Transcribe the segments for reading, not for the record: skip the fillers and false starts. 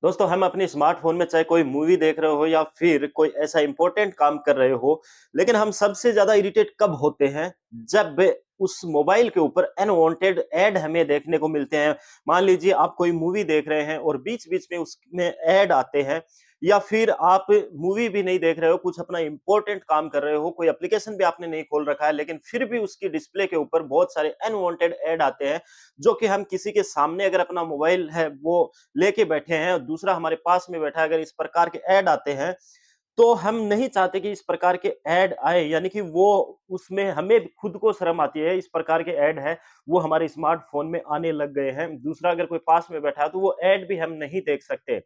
दोस्तों हम अपने स्मार्टफ़ोन में चाहे कोई मूवी देख रहे हो या फिर कोई ऐसा इम्पोर्टेंट काम कर रहे हो, लेकिन हम सबसे ज़्यादा इरिटेट कब होते हैं? जब उस मोबाइल के ऊपर अनवांटेड ऐड हमें देखने को मिलते हैं। मान लीजिए आप कोई मूवी देख रहे हैं और बीच-बीच में उसमें ऐड आते हैं या फिर आप मूवी भी नहीं देख रहे हो, कुछ अपना इम्पोर्टेंट काम कर रहे हो, कोई एप्लीकेशन भी आपने नहीं खोल रखा है, लेकिन फिर भी उसकी डिस्प्ले के ऊपर बहुत सारे अनवांटेड ऐड आते हैं, जो कि हम किसी के सामने अगर अपना मोबाइल है वो लेके बैठे हैं और दूसरा हमारे पास में बैठा है, अगर इस प्रकार के ऐड आते हैं, तो हम नहीं चाहते कि इस प्रकार के ऐड आए, यानी कि वो उसमें हमें खुद को शर्म आती है, इस प्रकार के ऐड है, वो हमारे स्मार्टफ़ोन में आने लग गए हैं। दूसरा अगर कोई पास में बैठा है, तो वो ऐड भी हम नहीं देख सकते।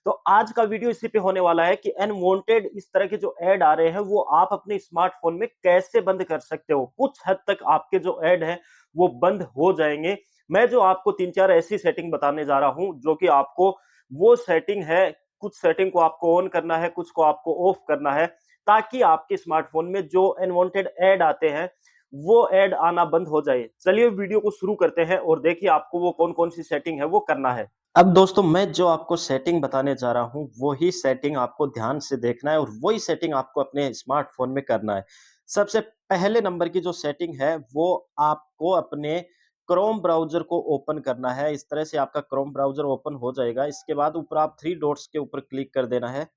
तो आज का वीडियो इसी पे होने वाला है कि अनवांटेड इस तरह के जो ऐड आ रहे हैं, वो आप अपने स्मार्टफ़ोन में कैसे बंद कर सकते हो? कुछ हद तक आपके जो ऐड हैं, वो बंद हो जाएँगे। मैं जो आपको 3-4 ऐसी सेटिंग बताने जा रहा हूँ, जो कि आपको वो सेटिंग है, कुछ सेटिंग को आपको ऑन करना है, कुछ को आपको ऑफ करना है, ताकि आपके स्मार्टफ़ोन में जो अनवांटेड ऐड आते हैं, वो ऐड आना बंद हो जाए। चलिए वीडियो को शुरू करते हैं और देखिए आपको वो कौन-कौन सी सेटिंग है, वो करना है। अब दोस्तों मैं जो आपको सेटिंग बताने जा रहा हूँ, वही सेटिंग आपको ध्यान से देखना है और वही सेटिंग आपको अपने स्मार्टफ़ोन में करना है। सबसे पहले नंबर की जो सेटिंग है, वो आपको अपने क्रोम ब्राउज़र को ओपन करना है। इस तरह से आपका क्रोम ब्राउज़र ओपन हो जाएगा। इसके बाद ऊपर आप 3 डॉट्स के ऊपर क्लिक कर देना है।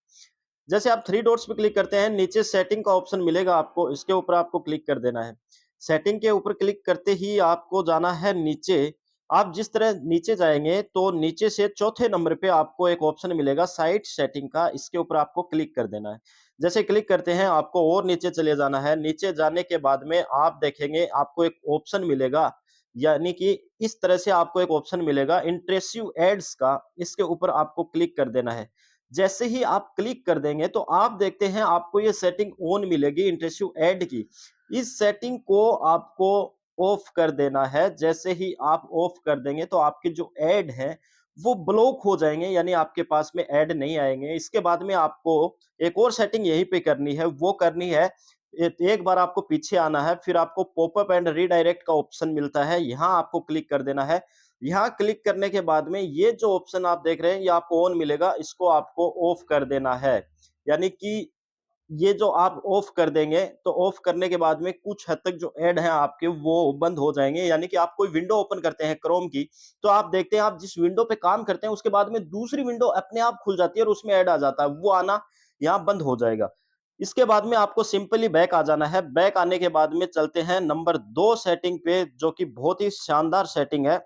जैसे आप 3 डॉट्स पे क्लिक करते हैं, नीचे सेटिंग का ऑप्शन मिलेगा आपको, इसके ऊपर आपको क्लिक कर देना है। सेटिंग के ऊपर क्लिक करते ही आपको जाना है नीचे। आप जिस तरह नीचे जाएँगे, तो नीचे से चौथे नंबर पे आपको एक ऑप्शन मिलेगा साइट सेटिंग का, इसके ऊपर आपको क्लिक कर देना है। जैसे क्लिक करते हैं, आपको और नीचे चले जाना है। नीचे जाने के बाद में आप देखेंगे, आपको एक ऑप्शन मिलेगा, यानी कि इस तरह से आपको एक ऑप्शन मिलेगा इंट्रेसिव एड्स का, इसके ऊपर आपको क्लिक कर देना है। जैसे ही आप क्लिक कर देंगे तो आप देखते हैं आपको ये सेटिंग ऑन मिलेगी इंटेंसिव ऐड की। इस सेटिंग को आपको ऑफ कर देना है। जैसे ही आप ऑफ कर देंगे तो आपके जो ऐड हैं वो ब्लॉक हो जाएँगे, यानी आपके पास में ऐड नहीं आएँगे। इसके बाद में आपको एक और सेटिंग यहीं पे करनी है, वो करनी है एक बार आपको पीछे आना है, फिर आपको पॉपअप एंड रीडायरेक्ट का ऑप्शन मिलता है, यहाँ आपको क्लिक कर देना है। यहाँ क्लिक करने के बाद में ये जो ऑप्शन आप देख रहे हैं, ये आपको ऑन मिलेगा, इसको आपको ऑफ कर देना है। यानी कि ये जो आप ऑफ कर देंगे, तो ऑफ करने के बाद में कुछ हद तक जो ऐड हैं आपके वो बंद हो जाएँगे। यानी कि आप कोई विंडो ओपन करते हैं क्रोम की, तो आप देखते हैं आप जिस विंडो पे काम करते हैं उसके बाद में दूसरी विंडो अपने आप खुल जाती है और उसमें ऐड आ जाता है, वो आना यहाँ बंद हो जाएगा। इसके बाद में आपको सिंपली बैक आ जाना है। बैक आने के बाद में चलते हैं नंबर 2 सेटिंग पे, जो कि बहुत ही शानदार सेटिंग है।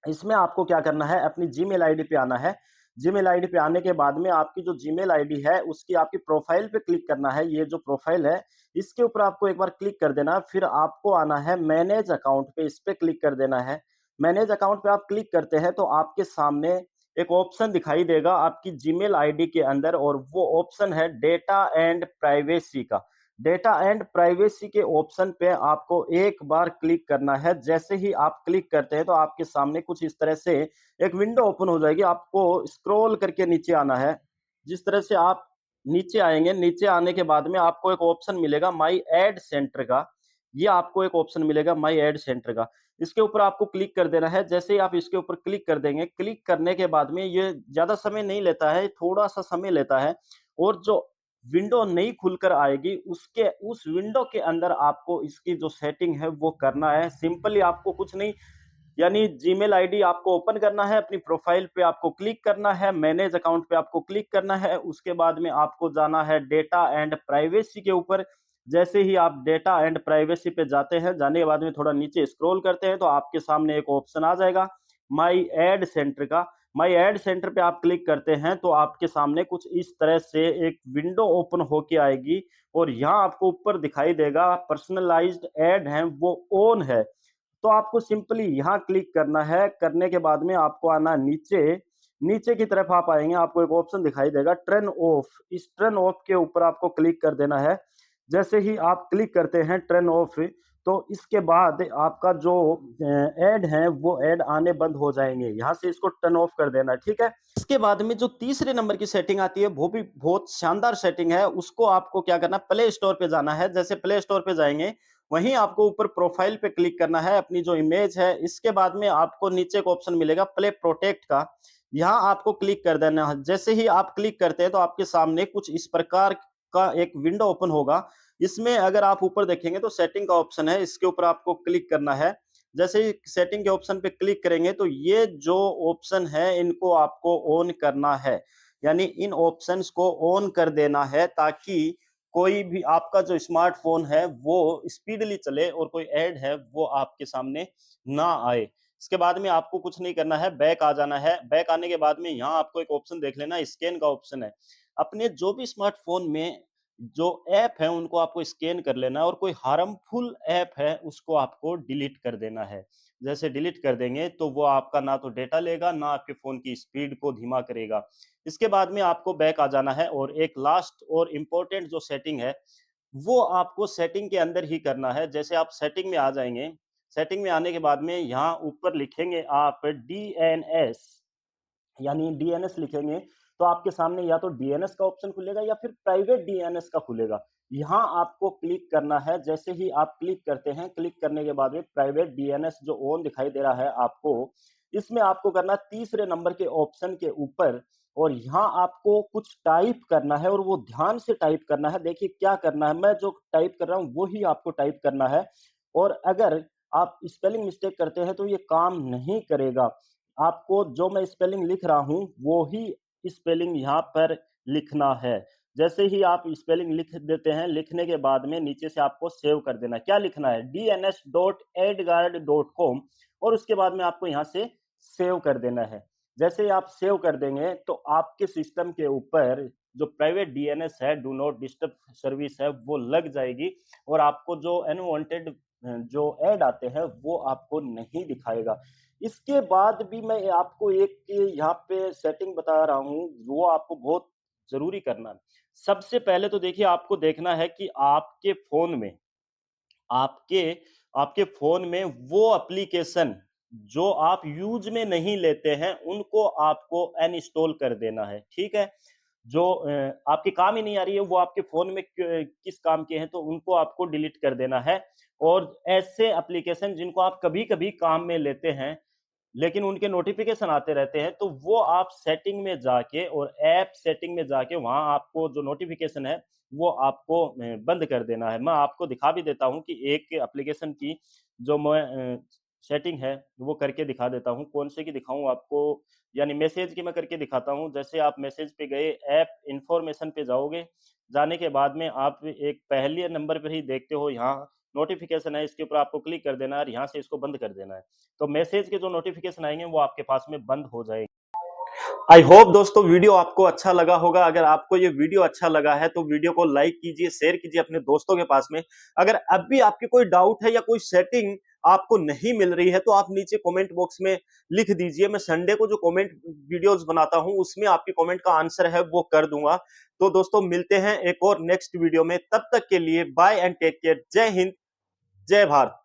इसमें आपको क्या करना है, अपनी जीमेल आईडी पे आना है। जीमेल आईडी पे आने के बाद में आपकी जो जीमेल आईडी है, उसकी आपकी प्रोफ़ाइल पे क्लिक करना है। ये जो प्रोफ़ाइल है, इसके ऊपर आपको एक बार क्लिक कर देना है। फिर आपको आना है मैनेज अकाउंट पे, इस पे क्लिक कर देना है। मैनेज अकाउंट पे आप क्लिक करते हैं, तो आपके सामने एक ऑप्शन दिखाई देगा आपकी जीमेल आईडी के अंदर, और वो ऑप्शन है डेटा एंड प्राइवेसी का। डेटा एंड प्राइवेसी के ऑप्शन पे आपको एक बार क्लिक करना है। जैसे ही आप क्लिक करते हैं तो आपके सामने कुछ इस तरह से एक विंडो ओपन हो जाएगी। आपको स्क्रॉल करके नीचे आना है। जिस तरह से आप नीचे आएँगे, नीचे आने के बाद में आपको एक ऑप्शन मिलेगा माई एड सेंटर का। ये आपको एक ऑप्शन मिलेगा माई एड सेंटर का। इसके ऊपर आपको क्लिक कर देना है। जैसे ही आप इसके ऊपर क्लिक कर देंगे, क्लिक करने के बाद में ये ज़्यादा समय नहीं लेता है, थोड़ा-सा समय लेता है, और जो विंडो नई खुलकर आएगी, उसके उस विंडो के अंदर आपको इसकी जो सेटिंग है वो करना है। सिंपली आपको कुछ नहीं, यानी जीमेल आईडी आपको ओपन करना है, अपनी प्रोफाइल पे आपको क्लिक करना है, मैनेज अकाउंट पे आपको क्लिक करना है, उसके बाद में आपको जाना है डेटा एंड प्राइवेसी के ऊपर। जैसे ही आप डेटा एंड प्राइवेसी पे जाते हैं, जाने के बाद में थोड़ा नीचे स्क्रॉल करते हैं, तो आपके सामने एक ऑप्शन आ जाएगा माई एड सेंटर का। माई एड सेंटर पे आप क्लिक करते हैं, तो आपके सामने कुछ इस तरह से एक विंडो ओपन होके आएगी, और यहाँ आपको ऊपर दिखाई देगा पर्सनलाइज्ड ऐड हैं वो ऑन है। तो आपको सिंपली यहाँ क्लिक करना है। करने के बाद में आपको आना नीचे, नीचे की तरफ आप आएँगे, आपको एक ऑप्शन दिखाई देगा टर्न ऑफ। इस टर्न ऑफ के ऊपर आपको क्लिक कर देना है। जैसे ही आप क्लिक करते हैं टर्न ऑफ, तो इसके बाद आपका जो ऐड हैं वो ऐड आने बंद हो जाएँगे। यहाँ से इसको टर्न ऑफ कर देना है, ठीक है? इसके बाद में जो तीसरे नंबर की सेटिंग आती है, वो भी बहुत शानदार सेटिंग है। उसको आपको क्या करना है, प्ले स्टोर पे जाना है। जैसे प्ले स्टोर पे जाएँगे, वहीं आपको ऊपर प्रोफाइल पे क्लिक करना है, अपनी जो इमेज है, इसके बाद में आपको नीचे एक ऑप्शन मिलेगा प्ले प्रोटेक्ट का। यहाँ आपको क्लिक कर देना है। जैसे ही आप क्लिक करते हैं तो आपके सामने कुछ इस प्रकार का एक विंडो ओपन होगा। इसमें अगर आप ऊपर देखेंगे तो सेटिंग का ऑप्शन है, इसके ऊपर आपको क्लिक करना है। जैसे ही सेटिंग के ऑप्शन पे क्लिक करेंगे तो ये जो ऑप्शन है इनको आपको ऑन करना है। यानी इन ऑप्शंस को ऑन कर देना है ताकि कोई भी आपका जो स्मार्टफ़ोन है वो स्पीडली चले और कोई ऐड है वो आपके सामने ना आए। इसके बाद में आपको कुछ नहीं करना है, बैक आ जाना है। बैक आने के बाद में यहाँ आपको एक ऑप्शन देख लेना, स्कैन का ऑप्शन है। अपने जो भी स्मार्टफ़ोन में जो ऐप है उनको आपको स्कैन कर लेना है और कोई हार्मफुल ऐप है उसको आपको डिलीट कर देना है। जैसे डिलीट कर देंगे तो वो आपका ना तो डेटा लेगा, ना आपके फ़ोन की स्पीड को धीमा करेगा। इसके बाद में आपको बैक आ जाना है और एक लास्ट और इम्पोर्टेंट जो सेटिंग है, वो आपको सेटिंग के अंदर ही करना है। जैसे आप सेटिंग में आ जाएँगे, सेटिंग में आने के बाद में यहाँ ऊपर लिखेंगे आप डीएनएस, यानी डीएनएस लिखेंगे तो आपके सामने या तो डीएनएस का ऑप्शन खुलेगा या फिर प्राइवेट डीएनएस का खुलेगा। यहाँ आपको क्लिक करना है। जैसे ही आप क्लिक करते हैं, क्लिक करने के बाद में प्राइवेट डीएनएस जो ऑन दिखाई दे रहा है आपको, इसमें आपको करना है तीसरे नंबर के ऑप्शन के ऊपर और यहाँ आपको कुछ टाइप करना है और वो ध्यान से टाइप करना है। देखिए क्या करना है, मैं जो टाइप कर रहा हूँ वो ही आपको टाइप करना है और अगर आप स्पेलिंग मिस्टेक करते हैं तो ये काम नहीं करेगा। आपको जो मैं स्पेलिंग लिख रहा हूँ, वो ही स्पेलिंग यहाँ पर लिखना है। जैसे ही आप स्पेलिंग लिख देते हैं, लिखने के बाद में नीचे से आपको सेव कर देना है। क्या लिखना है? dns.edgard.com और उसके बाद में आपको यहाँ से सेव कर देना है। जैसे ही आप सेव कर देंगे, तो आपके सिस्टम के ऊपर जो प्राइवेट डीएनएस है, डू नॉट डिस्टर्ब सर्विस है, वो लग जाएगी और आपको जो अनवांटेड जो ऐड आते हैं, वो आपको नहीं दिखाएगा। इसके बाद भी मैं आपको एक यहाँ पे सेटिंग बता रहा हूँ, वो आपको बहुत ज़रूरी करना है। सबसे पहले तो देखिए आपको देखना है कि आपके आपके फ़ोन में वो एप्लीकेशन जो आप यूज़ में नहीं लेते हैं, उनको आपको अनइंस्टॉल कर देना है, ठीक है? जो आपके काम ही नहीं आ रही है, वो आपके फ़ोन में किस काम के हैं, तो उनको आपको डिलीट कर देना है और ऐसे एप्लीकेशन जिनको आप कभी-कभी काम में लेते हैं, लेकिन उनके नोटिफ़िकेशन आते रहते हैं, तो वो आप सेटिंग में जाके और ऐप सेटिंग में जाके वहाँ आपको जो नोटिफ़िकेशन है, वो आपको बंद कर देना है। मैं आपको दिखा भी देता हूँ कि एक एप्लीकेशन की जो मैं सेटिंग है, वो करके दिखा देता हूँ। कौन से की दिखाऊँ आपको? यानी मैसेज की मैं करके दिखाता हूँ। जैसे आप मैसेज पे गए, ऐप इन्फॉर्मेशन पे जाओगे, जाने के बाद में आप एक पहले नंबर पर ही देखते हो यहाँ नोटिफ़िकेशन है, इसके ऊपर आपको क्लिक कर देना है और यहाँ से इसको बंद कर देना है। तो मैसेज के जो नोटिफ़िकेशन आएँगे वो आपके पास में बंद हो जाएँगे। आई होप दोस्तों वीडियो आपको अच्छा लगा होगा। अगर आपको ये वीडियो अच्छा लगा है तो वीडियो को लाइक कीजिए, शेयर कीजिए अपने दोस्तों के पास में। अगर अब भी आपकी कोई डाउट है या कोई सेटिंग आपको नहीं मिल रही है तो आप नीचे कमेंट बॉक्स में लिख दीजिए। मैं संडे को जो कमेंट वीडियोज़ बनाता हूँ उसमें आपके कमेंट का आंसर है वो कर दूँगा। तो दोस्तों मिलते हैं एक और नेक्स्ट वीडियो में। तब तक के लिए बाय एंड टेक केयर। जय हिंद, जय भारत।